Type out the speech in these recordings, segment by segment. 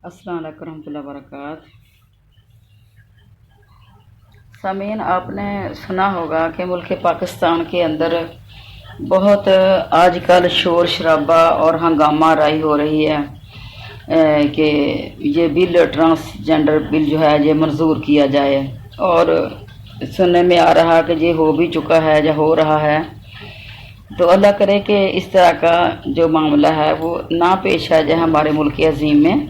अस्सलाम वालेकुम रहमतुल्लाहि वबरकातुहू। सामीन, आपने सुना होगा कि मुल्क पाकिस्तान के अंदर बहुत आजकल शोर शराबा और हंगामा राई हो रही है कि ये बिल ट्रांसजेंडर बिल जो है ये मंजूर किया जाए, और सुनने में आ रहा कि ये हो भी चुका है या हो रहा है। तो अल्लाह करे कि इस तरह का जो मामला है वो ना पेश आ जाए हमारे मुल्क अजीम में।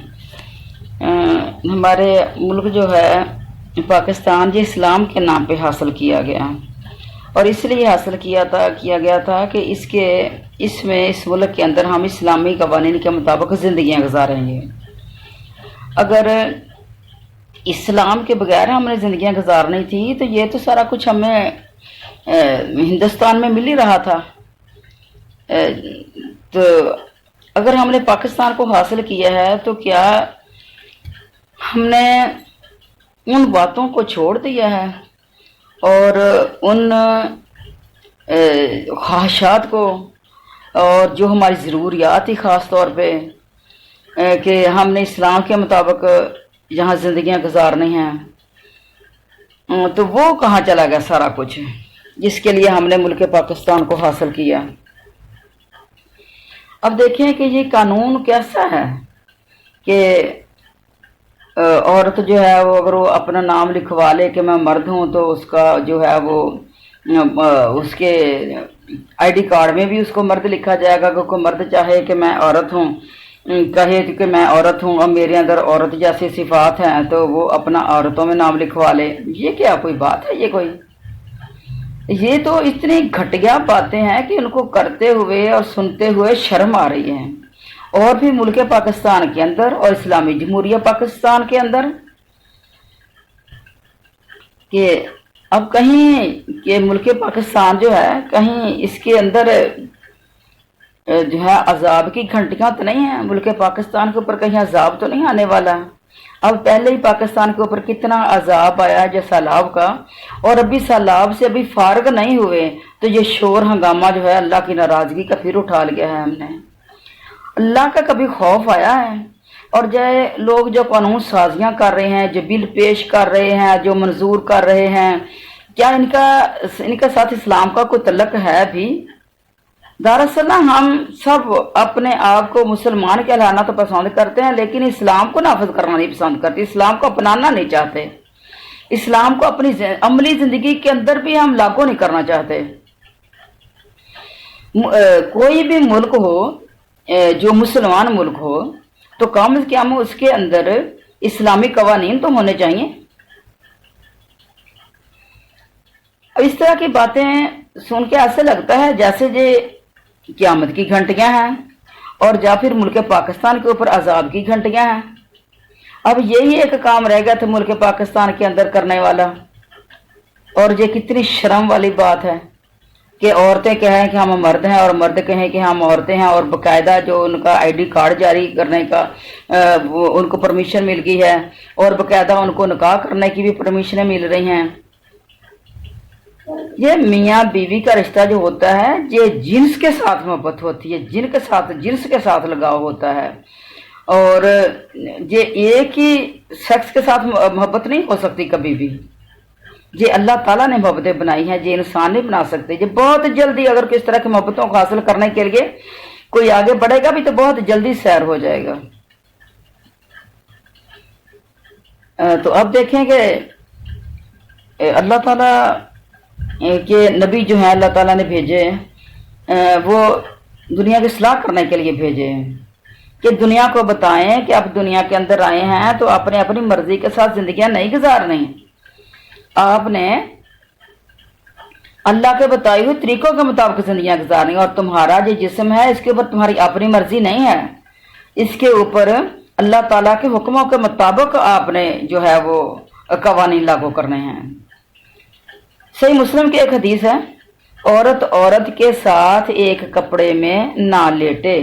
हमारे मुल्क जो है पाकिस्तान, ये इस्लाम के नाम पे हासिल किया गया, और इसलिए हासिल किया गया था कि इस मुल्क के अंदर हम इस्लामी कवानीन के मुताबिक ज़िंदगियाँ गुजारेंगे। अगर इस्लाम के बगैर हमने ज़िंदगियाँ गुजारनी थी तो ये तो सारा कुछ हमें हिंदुस्तान में मिल ही रहा था। तो अगर हमने पाकिस्तान को हासिल किया है तो क्या हमने उन बातों को छोड़ दिया है और उन ख्वाहिशात को, और जो हमारी ज़रूरियात थी ख़ास तौर पे कि हमने इस्लाम के मुताबिक यहाँ ज़िंदगियाँ गुजारनी हैं, तो वो कहाँ चला गया सारा कुछ जिसके लिए हमने मुल्क पाकिस्तान को हासिल किया। अब देखें कि ये कानून कैसा है कि औरत जो है वो अगर वो अपना नाम लिखवा ले कि मैं मर्द हूँ तो उसका जो है वो उसके आईडी कार्ड में भी उसको मर्द लिखा जाएगा। कि कोई मर्द चाहे कि मैं औरत हूँ, कहे कि मैं औरत हूँ और मेरे अंदर औरत जैसी सिफात हैं, तो वो अपना औरतों में नाम लिखवा ले। ये क्या कोई बात है? ये तो इतनी घटिया बातें हैं कि उनको करते हुए और सुनते हुए शर्म आ रही है। और भी मुल्क पाकिस्तान के अंदर और इस्लामी जमहूरिया पाकिस्तान के अंदर कि अब कहीं के मुल्क पाकिस्तान जो है कहीं इसके अंदर जो है अजाब की घंटियां तो नहीं है। मुल्क पाकिस्तान के ऊपर कहीं अजाब तो नहीं आने वाला। अब पहले ही पाकिस्तान के ऊपर कितना अजाब आया जो सैलाब का, और अभी सैलाब से अभी फारग नहीं हुए तो ये शोर हंगामा जो है अल्लाह की नाराजगी का फिर उठा लिया है हमने। अल्लाह का कभी खौफ आया है? और जो लोग जो कानून साजियाँ कर रहे हैं, जो बिल पेश कर रहे हैं, जो मंजूर कर रहे हैं, क्या इनका साथ इस्लाम का कोई तल्लक है भी? दरअसल हम सब अपने आप को मुसलमान कहलाना तो पसंद करते हैं, लेकिन इस्लाम को नाफिज करना नहीं पसंद करते, इस्लाम को अपनाना नहीं चाहते, इस्लाम को अपनी अमली जिंदगी के अंदर भी हम लागू नहीं करना चाहते। कोई भी मुल्क हो जो मुसलमान मुल्क हो तो कम से कम उसके अंदर इस्लामी कवानीन तो होने चाहिए। इस तरह की बातें सुन के ऐसे लगता है जैसे ये क़यामत की घंटियां हैं और या फिर मुल्क पाकिस्तान के ऊपर अजाब की घंटियां हैं। अब यही एक काम रह गया था मुल्क पाकिस्तान के अंदर करने वाला, और ये कितनी शर्म वाली बात है कि औरतें कहें कि हम मर्द हैं और मर्द कहें कि हम औरतें हैं, और बाकायदा जो उनका आईडी कार्ड जारी करने का उनको परमिशन मिल गई है, और बाकायदा उनको निकाह करने की भी परमिशनें मिल रही हैं। ये मियाँ बीवी का रिश्ता जो होता है ये जिन्स के साथ मोहब्बत होती है, जिन्स के साथ लगाव होता है, और ये एक ही शख्स के साथ मोहब्बत नहीं हो सकती कभी भी। ये अल्लाह ताला ने मोहब्बतें बनाई हैं, ये इंसान नहीं बना सकते। ये बहुत जल्दी अगर किस तरह की मोहब्बतों को हासिल करने के लिए कोई आगे बढ़ेगा भी तो बहुत जल्दी सैर हो जाएगा। तो अब देखें कि अल्लाह ताला के नबी जो हैं अल्लाह ताला ने भेजे, वो दुनिया की इस्लाह करने के लिए भेजे कि दुनिया को बताएं कि आप दुनिया के अंदर आए हैं तो आपने अपनी मर्जी के साथ जिंदगियां नहीं गुजारनी, आपने अल्लाह के बताए हुए तरीकों के मुताबिक जिंदगियां गुजारनी। और तुम्हारा जो जिस्म है इसके ऊपर तुम्हारी अपनी मर्जी नहीं है, इसके ऊपर अल्लाह ताला के हुक्मों के मुताबिक आपने जो है वो कवानीन लागू करने हैं। सही मुस्लिम की एक हदीस है, औरत के साथ एक कपड़े में ना लेटे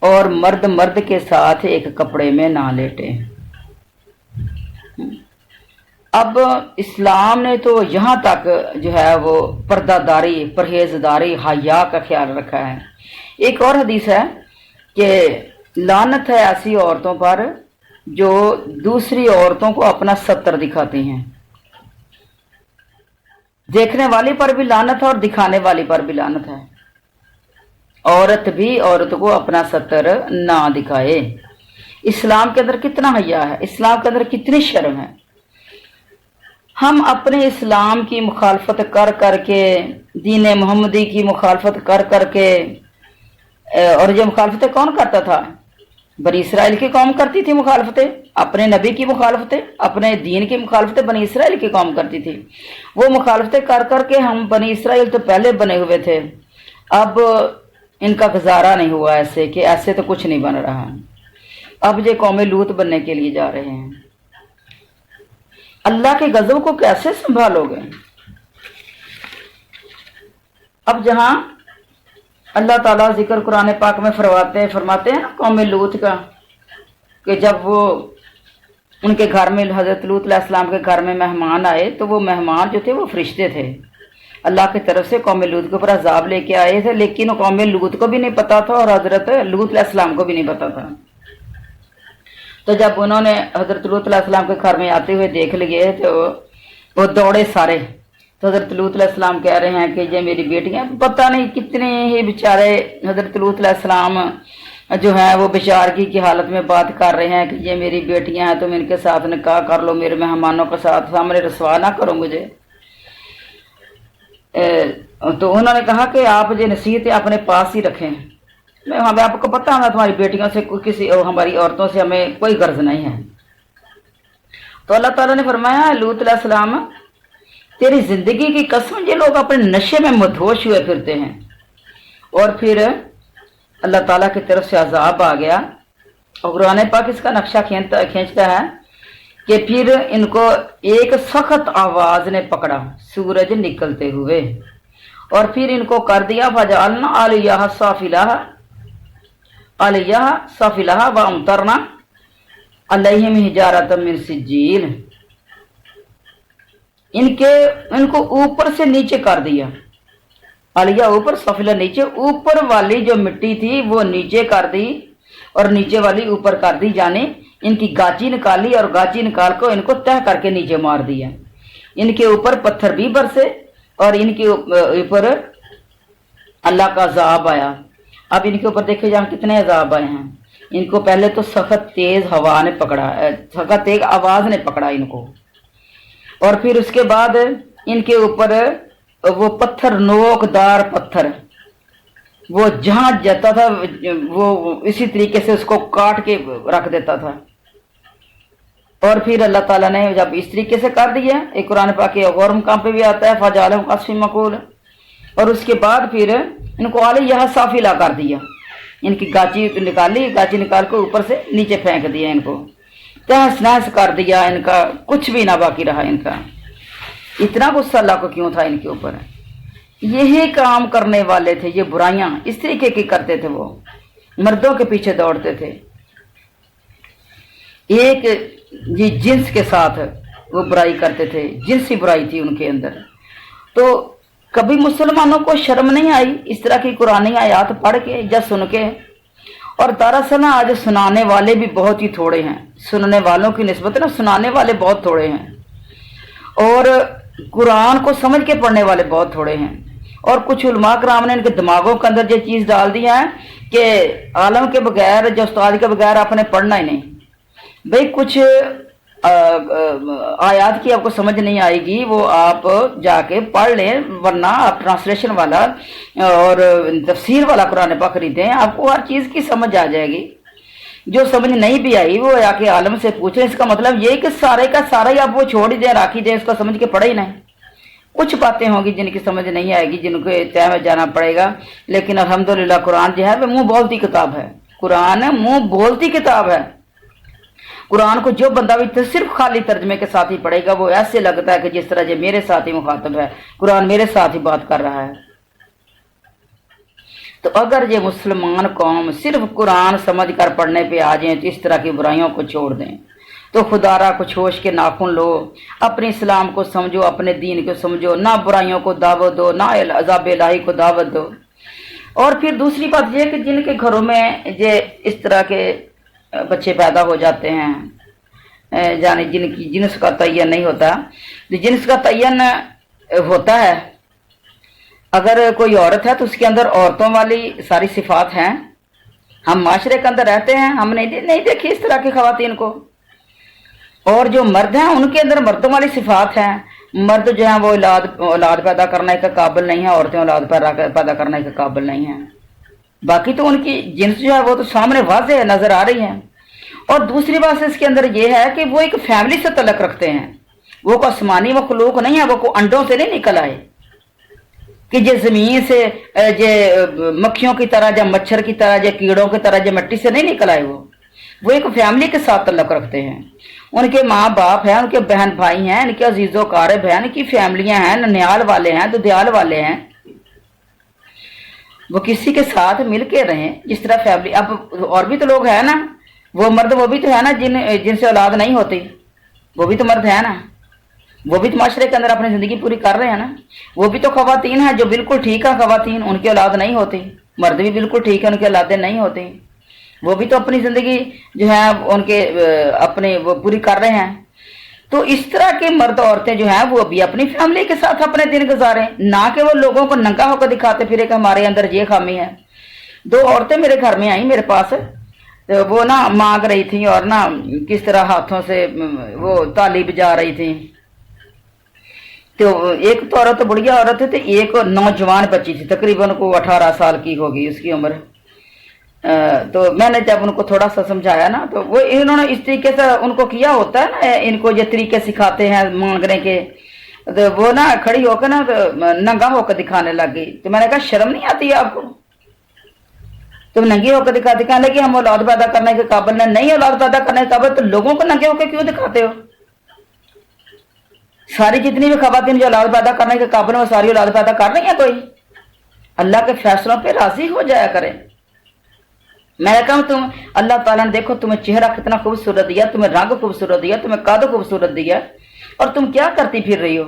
और मर्द मर्द के साथ एक कपड़े में ना लेटे। अब इस्लाम ने तो यहाँ तक जो है वो पर्दादारी, परहेजदारी, हया का ख्याल रखा है। एक और हदीस है कि लानत है ऐसी औरतों पर جو دوسری عورتوں کو اپنا ستر دکھاتی ہیں۔ دیکھنے والی پر بھی لعنت ہے اور دکھانے والی پر بھی لعنت ہے۔ عورت بھی عورت کو اپنا ستر نہ دکھائے۔ اسلام کے اندر کتنا حیا ہے، اسلام کے اندر کتنی شرم ہے۔ ہم اپنے اسلام کی مخالفت کر کر کے، دین محمدی کی مخالفت کر کر کے، اور یہ مخالفتیں کون کرتا تھا؟ بنی اسرائیل کی قوم کرتی تھی مخالفتیں، اپنے نبی کی مخالفتیں، اپنے دین کی مخالفتیں بنی اسرائیل کی قوم کرتی تھی۔ وہ مخالفتیں کر کر کے ہم بنی اسرائیل تو پہلے بنے ہوئے تھے، اب ان کا گزارا نہیں ہوا ایسے کہ ایسے تو کچھ نہیں بن رہا، اب یہ قوم لوط بننے کے لیے جا رہے ہیں۔ اللہ کے غضب کو کیسے سنبھالو گے؟ اب جہاں اللہ تعالیٰ ذکر قرآن پاک میں فرماتے ہیں قوم لوط کا، کہ جب وہ ان کے گھر میں حضرت لوط علیہ السلام کے گھر میں مہمان آئے تو وہ مہمان جو تھے وہ فرشتے تھے، اللہ کی طرف سے قوم لوط کے اوپر عذاب لے کے آئے تھے، لیکن قوم لوط کو بھی نہیں پتا تھا اور حضرت لوط علیہ السلام کو بھی نہیں پتا تھا۔ تو جب انہوں نے حضرت لوط علیہ السلام کے گھر میں آتے ہوئے دیکھ لیے تو وہ دوڑے سارے۔ تو حضرت لوط علیہ السلام کہہ رہے ہیں کہ یہ میری بیٹیاں، پتہ نہیں کتنے ہی بیچارے حضرت لوط علیہ السلام جو ہیں وہ بیچارگی کی حالت میں بات کر رہے ہیں کہ یہ میری بیٹیاں ہیں، تم ان کے ساتھ نکاح کر لو، میرے مہمانوں کے ساتھ سامنے رسوا نہ کرو مجھے۔ تو انہوں نے کہا کہ آپ یہ نصیحتیں اپنے پاس ہی رکھیں، ہمیں آپ کو پتہ ہے تمہاری بیٹیوں سے کسی ہماری عورتوں سے ہمیں کوئی غرض نہیں ہے۔ تو اللہ تعالیٰ نے فرمایا لوط علیہ السلام تیری زندگی کی قسم، یہ لوگ اپنے نشے میں مدہوش ہوئے پھرتے ہیں۔ اور پھر اللہ تعالیٰ کی طرف سے عذاب آ گیا، اور قرآن پاک اس کا نقشہ کھینچتا ہے کہ پھر ان کو ایک سخت آواز نے پکڑا سورج نکلتے ہوئے، اور پھر ان کو کر دیا فجعلنا علیہا سافلہا وامطرنا علیہم حجارۃ من سجیل، ان کو اوپر سے نیچے کر دیا، علیہ اوپر سافلہ نیچے، اوپر والی جو مٹی تھی وہ نیچے کر دی اور نیچے والی اوپر کر دی، یعنی ان کی گاچی نکالی اور گاچی نکال کو ان کو تہ کر کے نیچے مار دیا۔ ان کے اوپر پتھر بھی برسے اور ان کے اوپر اللہ کا عذاب آیا۔ اب ان کے اوپر دیکھے جہاں کتنے عذاب آئے ہیں۔ ان کو پہلے تو سخت تیز ہوا نے پکڑا، سخت تیز آواز نے پکڑا ان کو، اور پھر اس کے بعد ان کے اوپر وہ پتھر، نوک دار پتھر، وہ جہاں جاتا تھا وہ اسی طریقے سے اس کو کاٹ کے رکھ دیتا تھا۔ اور پھر اللہ تعالیٰ نے جب اس طریقے سے کر دیا، ایک قرآن پاک کے غور مقام پہ بھی آتا ہے فجعلہم کعصف مأکول، اور اس کے بعد پھر ان کو علیہا سافلہ کر دیا، ان کی گاچی نکالی، گاچی نکال کے اوپر سے نیچے پھینک دیا، ان کو تہس نہس کر دیا، ان کا کچھ بھی نہ باقی رہا ان کا۔ اتنا غصہ اللہ کو کیوں تھا ان کے اوپر؟ یہی کام کرنے والے تھے، یہ برائیاں اس طریقے کی کرتے تھے، وہ مردوں کے پیچھے دوڑتے تھے، ایک جنس کے ساتھ وہ برائی کرتے تھے، جنسی برائی تھی ان کے اندر۔ تو کبھی مسلمانوں کو شرم نہیں آئی اس طرح کی قرآنی آیات پڑھ کے یا سن کے؟ اور دراصل آج سنانے والے بھی بہت ہی تھوڑے ہیں، سننے والوں کی نسبت نا سنانے والے بہت تھوڑے ہیں، اور قرآن کو سمجھ کے پڑھنے والے بہت تھوڑے ہیں۔ اور کچھ علماء کرام نے ان کے دماغوں کے اندر یہ چیز ڈال دی ہے کہ عالم کے بغیر، جو استاد کے بغیر آپ نے پڑھنا ہی نہیں۔ بھئی کچھ آیات کی آپ کو سمجھ نہیں آئے گی، وہ آپ جا کے پڑھ لیں، ورنہ آپ ٹرانسلیشن والا اور تفسیر والا قرآن پاک خریدیں، آپ کو ہر چیز کی سمجھ آ جائے گی۔ جو سمجھ نہیں بھی آئی وہ آ کے عالم سے پوچھیں، اس کا مطلب یہ کہ سارے کا سارا ہی آپ وہ چھوڑ ہی دیں، راکھ ہی دیں، اس کو سمجھ کے پڑھے ہی نہیں۔ کچھ باتیں ہوں گی جن کی سمجھ نہیں آئے گی، جن کو طے میں جانا پڑے گا، لیکن الحمدللہ قرآن جو ہے وہ منہ بولتی کتاب ہے، قرآن منہ بولتی کتاب ہے۔ قرآن کو جو بندہ بھی صرف خالی ترجمے کے ساتھ ہی پڑھے گا، وہ ایسے لگتا ہے کہ جس طرح یہ میرے ساتھ ہی مخاطب ہے، قرآن میرے ساتھ ہی بات کر رہا ہے۔ تو اگر یہ مسلمان قوم صرف قرآن سمجھ کر پڑھنے پہ آ جائیں تو اس طرح کی برائیوں کو چھوڑ دیں، تو خدا را کچھ ہوش کے ناخن لو، اپنے اسلام کو سمجھو، اپنے دین کو سمجھو، نہ برائیوں کو دعوت دو، نہ عذاب الہی کو دعوت دو۔ اور پھر دوسری بات یہ کہ جن کے گھروں میں یہ اس طرح کے बच्चे पैदा हो जाते हैं, जाने जिनकी जिन्स का तयन नहीं होता। तो जिन्स का तयन होता है, अगर कोई औरत है तो उसके अंदर औरतों वाली सारी सिफात हैं। हम माशरे के अंदर रहते हैं, हम नहीं देखी इस तरह की खवातीन को। और जो मर्द हैं उनके अंदर मर्दों वाली सिफात हैं। मर्द जो है वो औलाद पैदा करने के काबिल नहीं है, औरतें औलाद पैदा करने के काबिल नहीं है। बाकी तो उनकी जिन्स जो है वो तो सामने वाज़ेह नजर आ रही है। और दूसरी बात इसके अंदर ये है कि वो एक फैमिली से तलक रखते हैं। वो को आसमानी मखलूक नहीं है, वो को अंडों से नहीं निकल आए कि जे जमीन से जे मक्खियों की तरह, या मच्छर की तरह, या कीड़ों की तरह, या मिट्टी से नहीं निकल आए। वो एक फैमिली के साथ तल्लुक रखते हैं। उनके माँ बाप हैं, उनके बहन भाई हैं, इनके अजीजों कारब हैं, इनकी फैमिलियां हैं, ननियाल वाले हैं, दुधियाल वाले हैं। वो किसी के साथ मिलके रहें जिस तरह फैमिली। अब और भी तो लोग हैं ना, वो मर्द वो भी तो है ना जिनसे औलाद नहीं होती, वो भी तो मर्द है ना, वो भी तो माशरे के अंदर अपनी जिंदगी पूरी कर रहे हैं ना। वो भी तो खवातीन है जो बिल्कुल ठीक है खवातीन, उनकी औलाद नहीं होती। मर्द भी बिल्कुल ठीक है, उनकी औलादें नहीं होती। वो भी तो अपनी जिंदगी जो है उनके अपने वो पूरी कर रहे हैं। तो इस तरह के मर्द औरतें जो हैं वो भी अपनी फैमिली के साथ अपने दिन गुजारें, ना कि वो लोगों को नंगा होकर दिखाते फिरे कि हमारे अंदर ये खामी है। दो औरतें मेरे घर में आई मेरे पास, तो वो ना मांग रही थी और ना किस तरह हाथों से वो ताली बजा रही थी। तो एक तो औरत बुढ़िया औरत है, तो एक नौजवान बच्ची थी, तकरीबन को 18 साल की होगी उसकी उम्र। तो मैंने जब उनको थोड़ा सा समझाया ना, तो वो इन्होंने इस तरीके से उनको किया होता है ना, इनको ये तरीके सिखाते हैं मांगने के। तो वो ना खड़ी होकर ना तो नंगा होकर दिखाने लग गई। तो मैंने कहा शर्म नहीं आती है आपको? तुम नंगी होकर दिखाते, कहने कि हम औलाद पैदा करने के काबिल नहीं, औलाद पैदा करने के काबिल तो लोगों को नंगे होकर क्यों दिखाते हो? सारी जितनी भी खवातीन जो औलाद पैदा करने के काबिल है वो सारी औलाद पैदा कर रही है। कोई अल्लाह के फैसलों पे राजी हो जाया करे। मैं कहूँ तुम अल्लाह ताला ने देखो तुम्हें चेहरा कितना खूबसूरत दिया, तुम्हें रंग खूबसूरत दिया, तुम्हें कद खूबसूरत दिया, और तुम क्या करती फिर रही हो?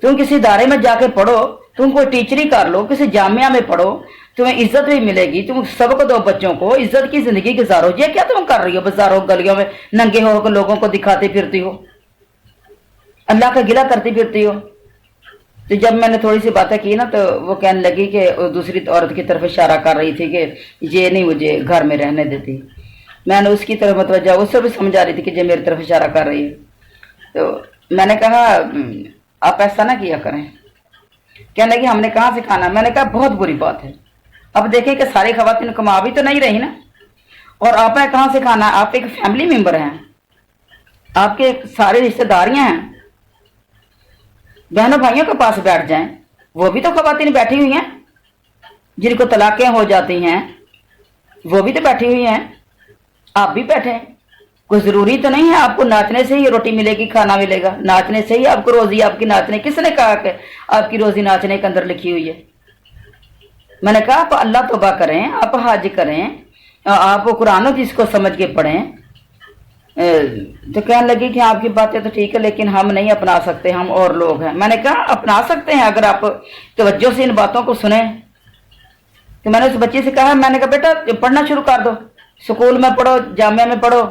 तुम किसी इदारे में जाके पढ़ो, तुम कोई टीचरी कर लो, किसी जामिया में पढ़ो, तुम्हें इज्जत भी मिलेगी, तुम सबको दो बच्चों को इज्जत की जिंदगी गुजारो। ये क्या तुम कर रही हो? बाजारों गलियों में नंगे होकर लोगों को दिखाती फिरती हो, अल्लाह का गिला करती फिरती हो। तो जब मैंने थोड़ी सी बातें की ना, तो वो कहने लगी कि दूसरी औरत की तरफ इशारा कर रही थी कि ये नहीं मुझे घर में रहने देती। मैंने उसकी तरफ मतलब उससे भी समझा रही थी कि ये मेरी तरफ इशारा कर रही है। तो मैंने कहा आप ऐसा ना किया करें। कहने लगी हमने कहाँ से खाना? मैंने कहा बहुत बुरी बात है। अब देखें कि सारी खवातीन कमा भी तो नहीं रही ना, और आपने कहाँ से खाना? आप एक फैमिली मेंबर हैं, आपके सारे रिश्तेदारियां हैं, बहनों भाइयों के पास बैठ जाएं। वो भी तो खवातीन बैठी हुई हैं, जिनको तलाकें हो जाती हैं, वो भी तो बैठी हुई हैं, आप भी बैठे। कोई जरूरी तो नहीं है आपको नाचने से ही रोटी मिलेगी, खाना मिलेगा, नाचने से ही आपको रोजी आपकी नाचने। किसने कहा कि आपकी रोजी नाचने के अंदर लिखी हुई है? मैंने कहा आप अल्लाह तौबा करें, आप हज करें, आप कुरान जिसको समझ के पढ़ें। तो कहने लगी कि आपकी बातें तो ठीक है लेकिन हम नहीं अपना सकते, हम और लोग हैं। मैंने कहा अपना सकते हैं अगर आप तवज्जो से इन बातों को सुने। तो मैंने उस बच्ची से कहा, मैंने कहा बेटा पढ़ना शुरू कर दो, स्कूल में पढ़ो, जामिया में पढ़ो,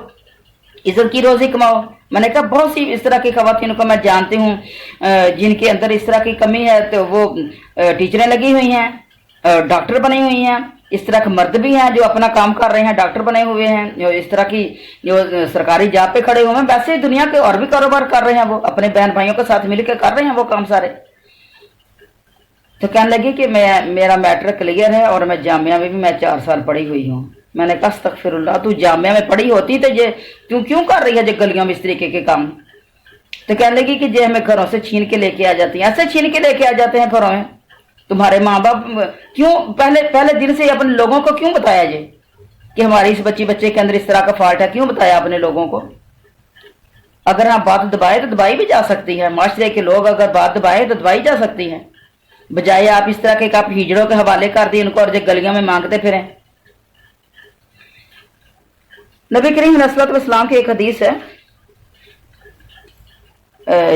इज्जत की रोजी कमाओ। मैंने कहा बहुत सी इस तरह की खवातीन को मैं जानती हूँ जिनके अंदर इस तरह की कमी है, तो वो टीचरें लगी हुई हैं, डॉक्टर बनी हुई हैं। इस तरह के मर्द भी हैं जो अपना काम कर रहे हैं, डॉक्टर बने हुए हैं, जो इस तरह की जो सरकारी जॉब पे खड़े हुए हैं। वैसे ही दुनिया के और भी कारोबार कर रहे हैं, वो अपने बहन भाइयों के साथ मिलकर कर रहे हैं वो काम सारे। तो कहने लगी कि मेरा मैट्रिक क्लियर है और मैं जामिया में भी मैं 4 साल पढ़ी हुई हूँ। मैंने कहा अस्तगफिरुल्लाह, तू जामिया में पढ़ी होती तो ये तू क्यों कर रही है जो गलियों में इस तरीके के काम? तो कहने लगी कि ये हमें घरों से छीन के लेके आ जाती हैं, ऐसे छीन के लेके आ जाते हैं घरों में। तुम्हारे माँ बाप क्यों पहले दिन से अपने लोगों को क्यों बताया ये कि हमारी इस बच्चे के अंदर इस तरह का फॉल्ट है? क्यों बताया अपने लोगों को? अगर हम बात दबाए तो दबाई भी जा सकती है, माशरे के लोग अगर बात दबाए तो दबाई जा सकती है, बजाय आप इस तरह के आप हिजड़ों के हवाले कर दिए उनको और जो गलियों में मांगते फिरें। नबी करीम अलैहिस्सलातु वस्सलाम की एक हदीस है,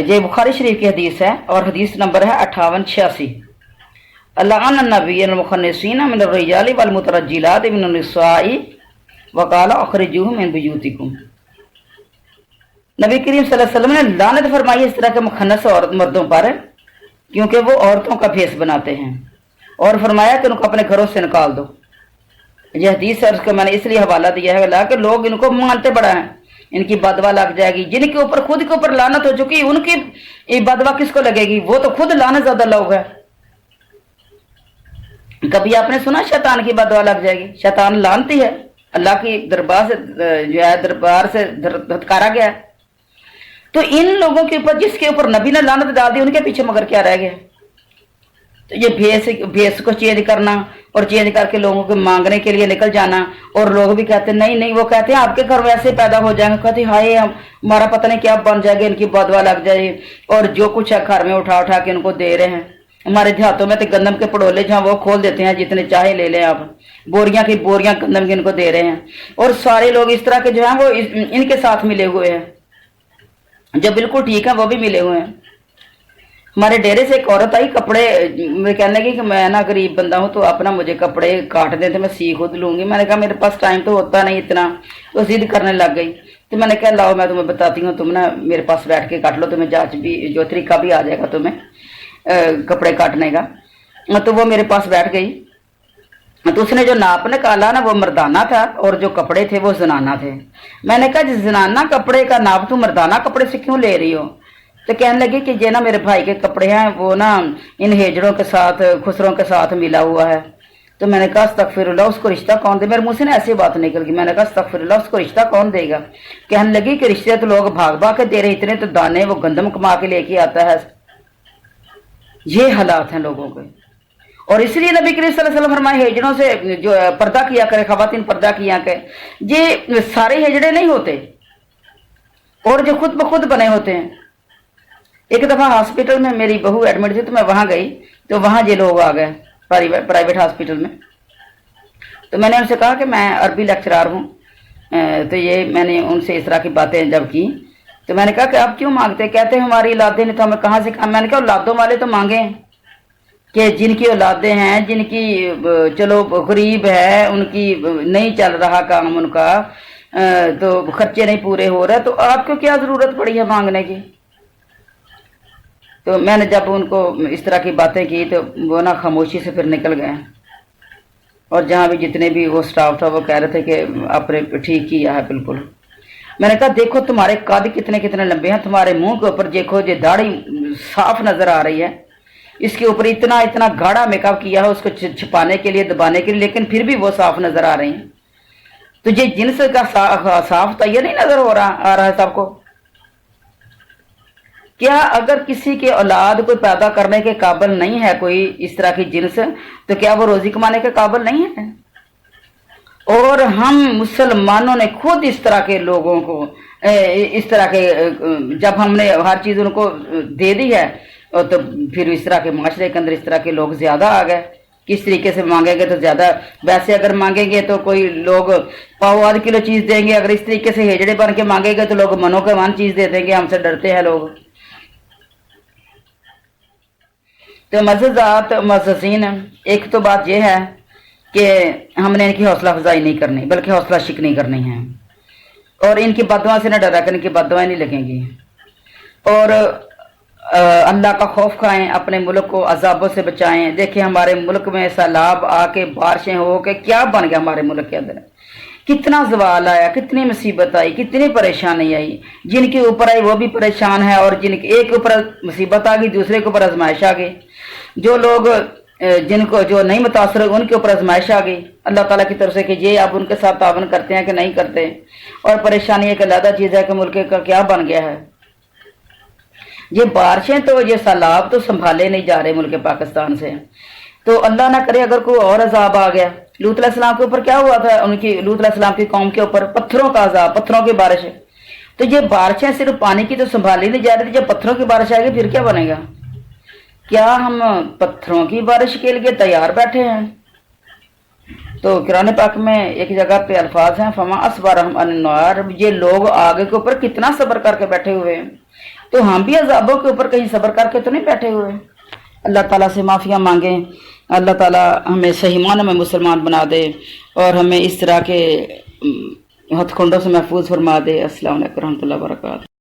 ये बुखारी शरीफ की हदीस है और हदीस नंबर है 5886। अल्लाह नबी मुखन्निसीन मिन अर्रिजाली वल मुतरज्जिलात मिन निसाई वकाला अखरिजूहुम मिन बुयूतिकुम। नबी करीम सल्लल्लाहु अलैहि वसल्लम ने लानत फरमाई इस तरह के मुखन्नस औरत मर्दों पर, क्योंकि वो औरतों का भेष बनाते हैं, और फरमाया कि उनको अपने घरों से निकाल दो। ये हदीस है, उसको मैंने इसलिए हवाला दिया है कि लोग इनको मानते बड़ा हैं, इनकी बदवा लग जाएगी। जिनके ऊपर खुद के ऊपर लानत हो चुकी, उनकी बदवा किसको लगेगी? वो तो खुद लानत ज्यादा लोग है। कभी आपने सुना शैतान की बदवा लग जाएगी? शैतान लानती है, अल्लाह की दरबार से जो है दरबार से धत्कारा गया है। तो इन लोगों के ऊपर जिसके ऊपर नबी ने लानत डाल दी, उनके पीछे मगर क्या रह गया? तो ये भेष को चेंज करना और चेंज करके लोगों के मांगने के लिए निकल जाना, और लोग भी कहते नहीं नहीं, वो कहते हैं आपके घर वैसे पैदा हो जाएंगे, कहते हाय हमारा पता नहीं क्या बन जाएगा, इनकी बदवा लग जाए, और जो कुछ है घर में उठा उठा के इनको दे रहे हैं। हमारे देहातों में तो गंदम के पड़ोले जहाँ वो खोल देते हैं, जितने चाहे ले लें आप, बोरियां की बोरियां गंदम की इनको दे रहे हैं। और सारे लोग इस तरह के जो है वो इनके साथ मिले हुए हैं, जो बिल्कुल ठीक है वो भी मिले हुए हैं। हमारे डेरे से एक औरत आई, कपड़े मैं कहने लगी कि मैं ना गरीब बंदा हूँ, तो अपना मुझे कपड़े काट दे तो मैं सी खुद लूंगी। मैंने कहा मेरे पास टाइम तो होता नहीं इतना, तो जिद करने लग गई। तो मैंने कहा लाओ मैं तुम्हें बताती हूँ, तुम ना मेरे पास बैठ के काट लो, तुम्हें जांच भी जो तरीका भी आ जाएगा तुम्हें कपड़े काटने का। तो वो मेरे पास बैठ गई, तो उसने जो नाप निकाला ना वो मर्दाना था, और जो कपड़े थे वो जनाना थे। मैंने कहा जनाना कपड़े का नाप तुम मर्दाना कपड़े से क्यों ले रही हो? तो कहने लगी कि ये ना मेरे भाई के कपड़े हैं, वो ना इन हेजड़ों के साथ खुसरों के साथ मिला हुआ है। तो मैंने कहा अस्तगफिरुल्लाह, उसको रिश्ता कौन दे? मेरे मुंह से ना ऐसी बात निकल गई। मैंने कहा अस्तगफिरुल्लाह, उसको रिश्ता कौन देगा? कहने लगी कि रिश्ते तो लोग भाग भाग के दे रहे, इतने तो दाने वो गंदम कमा के लेके आता है। ये हालात हैं लोगों के, और इसलिए नबी करीम सल्लल्लाहु अलैहि वसल्लम फरमाए हेजड़ों से जो पर्दा किया करे, खवातीन पर्दा किया करे। ये सारे हेजड़े नहीं होते, और जो खुद ब खुद बने होते हैं। एक दफा हॉस्पिटल में मेरी बहू एडमिट थी, तो मैं वहां गई, तो वहां ये लोग आ गए प्राइवेट हॉस्पिटल में। तो मैंने उनसे कहा कि मैं अरबी लेक्चरार हूँ, तो ये मैंने उनसे इस तरह की बातें जब की, तो मैंने कहा कि आप क्यों मांगते? कहते हैं हमारी औलादें नहीं, तो हमें कहाँ से कहा? मैंने कहा औलादों वाले तो मांगे कि जिनकी औलादें हैं, जिनकी चलो गरीब है, उनकी नहीं चल रहा काम उनका, तो खर्चे नहीं पूरे हो रहे, तो आपको क्या जरूरत पड़ी है मांगने की? तो मैंने जब उनको इस तरह की बातें की, तो वो ना खामोशी से फिर निकल गए। और जहाँ भी जितने भी वो स्टाफ था वो कह रहे थे कि आपने ठीक किया है बिल्कुल। मैंने कहा देखो तुम्हारे कद कितने कितने लंबे हैं, तुम्हारे मुंह के ऊपर देखो ये दाढ़ी साफ नजर आ रही है, इसके ऊपर इतना इतना गाढ़ा मेकअप किया है उसको छिपाने के लिए, दबाने के लिए, लेकिन फिर भी वो साफ नजर आ रही हैं। तो ये जिन्स का साफ तो ये नहीं नजर आ रहा है सबको? क्या अगर किसी के औलाद कोई पैदा करने के काबिल नहीं है कोई इस तरह की जिन्स, तो क्या वो रोजी कमाने के काबिल नहीं है? और हम मुसलमानों ने खुद इस तरह के लोगों को इस तरह के जब हमने हर चीज उनको दे दी है, तो फिर इस तरह के माशरे के अंदर इस तरह के लोग ज्यादा आ गए। किस तरीके से मांगेंगे तो ज्यादा, वैसे अगर मांगेंगे तो कोई लोग पाव आध किलो चीज देंगे, अगर इस तरीके से हेजड़े बन के मांगेंगे तो लोग मनो के मन चीज दे देंगे, हमसे डरते हैं लोग। तो मज़ात मज़ीन, एक तो बात यह है कि हमने इनकी हौसला अफजाई नहीं करनी, बल्कि हौसला शिकनी करनी है, और इनकी बददुआ से न डरा कर, इनकी बददुआएं नहीं लगेंगी। और अल्लाह का खौफ खाएं, अपने मुल्क को अजाबों से बचाएं। देखिए हमारे मुल्क में सैलाब आके बारिशें हो के क्या बन गया हमारे मुल्क के अंदर, कितना जवाल आया, कितनी मुसीबत आई, कितनी परेशानी आई। जिनके ऊपर आई वो भी परेशान है, और जिनके एक ऊपर मुसीबत आ गई दूसरे के ऊपर आजमाइश आ गई। जो लोग जिनको जो नहीं मुतासर उनके ऊपर आजमाइश आ गई अल्लाह ताला की तरफ से कि ये अब उनके साथ तावन करते हैं कि नहीं करते। और परेशानी एक अलग चीज़ है कि मुल्क का क्या बन गया है। ये बारिशें तो ये सैलाब तो संभाले नहीं जा रहे मुल्क पाकिस्तान से। तो अल्लाह ना करे अगर कोई और अजाब आ गया। लूत अलैहिस्सलाम के ऊपर क्या हुआ था? उनकी लूत अलैहिस्सलाम की कौम के ऊपर पत्थरों का अजाब, पत्थरों की बारिश। तो ये बारिशें सिर्फ पानी की तो संभाली नहीं जा रही थी, जब पत्थरों की बारिश आएगी फिर क्या बनेगा? क्या हम पत्थरों की बारिश के लिए तैयार बैठे हैं? तो कुरान पाक में एक जगह पे अल्फाज हैं, फमा अस्बरहुम अन्नार, ये लोग आगे के ऊपर कितना सब्र करके बैठे हुए हैं। तो हम भी अजाबों के ऊपर कहीं सब्र करके तो नहीं बैठे हुए। अल्लाह ताला से माफ़िया मांगें, अल्लाह ताला हमें सही मानों में मुसलमान बना दे और हमें इस तरह के हथकंडों से महफूज फरमा दे। अस्सलाम वालेकुम रहमतुल्लाहि व बरकातहू।